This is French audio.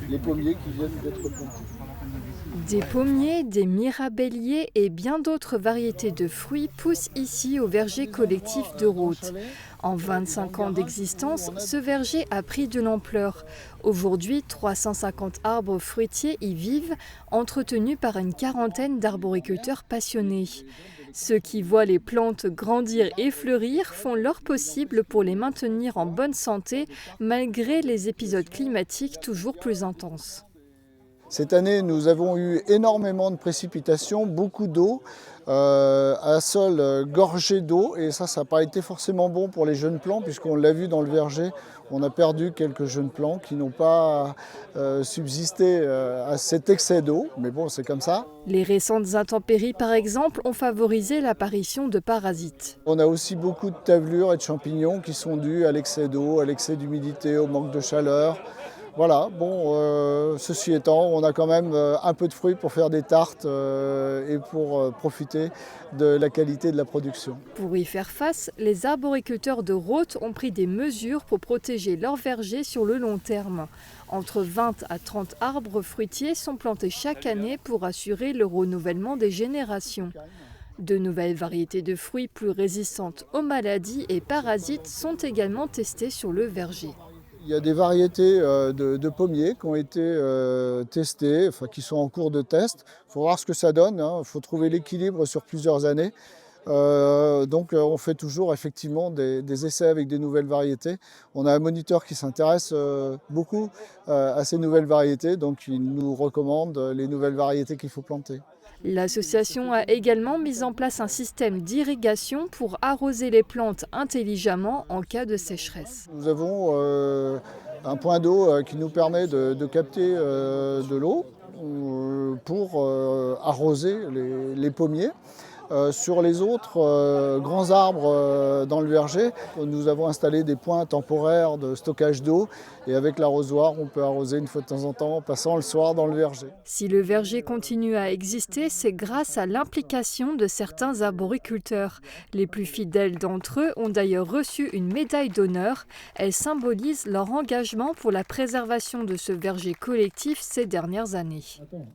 les pommiers qui viennent d'être plantés. Des pommiers, des mirabelliers et bien d'autres variétés de fruits poussent ici au verger collectif de Rothes. En 25 ans d'existence, ce verger a pris de l'ampleur. Aujourd'hui, 350 arbres fruitiers y vivent, entretenus par une quarantaine d'arboriculteurs passionnés. Ceux qui voient les plantes grandir et fleurir font leur possible pour les maintenir en bonne santé malgré les épisodes climatiques toujours plus intenses. Cette année, nous avons eu énormément de précipitations, beaucoup d'eau, un sol gorgé d'eau, et ça n'a pas été forcément bon pour les jeunes plants, puisqu'on l'a vu dans le verger, on a perdu quelques jeunes plants qui n'ont pas subsisté à cet excès d'eau, mais bon, c'est comme ça. Les récentes intempéries, par exemple, ont favorisé l'apparition de parasites. On a aussi beaucoup de tavelures et de champignons qui sont dus à l'excès d'eau, à l'excès d'humidité, au manque de chaleur. Voilà, bon, ceci étant, on a quand même un peu de fruits pour faire des tartes et pour profiter de la qualité de la production. Pour y faire face, les arboriculteurs de Rothes ont pris des mesures pour protéger leurs vergers sur le long terme. Entre 20 à 30 arbres fruitiers sont plantés chaque année pour assurer le renouvellement des générations. De nouvelles variétés de fruits plus résistantes aux maladies et parasites sont également testées sur le verger. Il y a des variétés de pommiers qui ont été testées, enfin, qui sont en cours de test. Il faut voir ce que ça donne, hein. Il faut trouver l'équilibre sur plusieurs années. Donc on fait toujours effectivement des essais avec des nouvelles variétés. On a un moniteur qui s'intéresse beaucoup à ces nouvelles variétés, donc il nous recommande les nouvelles variétés qu'il faut planter. L'association a également mis en place un système d'irrigation pour arroser les plantes intelligemment en cas de sécheresse. Nous avons un point d'eau qui nous permet de capter de l'eau pour arroser les pommiers. Sur les autres grands arbres dans le verger, nous avons installé des points temporaires de stockage d'eau et avec l'arrosoir, on peut arroser une fois de temps en temps en passant le soir dans le verger. Si le verger continue à exister, c'est grâce à l'implication de certains arboriculteurs. Les plus fidèles d'entre eux ont d'ailleurs reçu une médaille d'honneur. Elle symbolise leur engagement pour la préservation de ce verger collectif ces dernières années. Attends.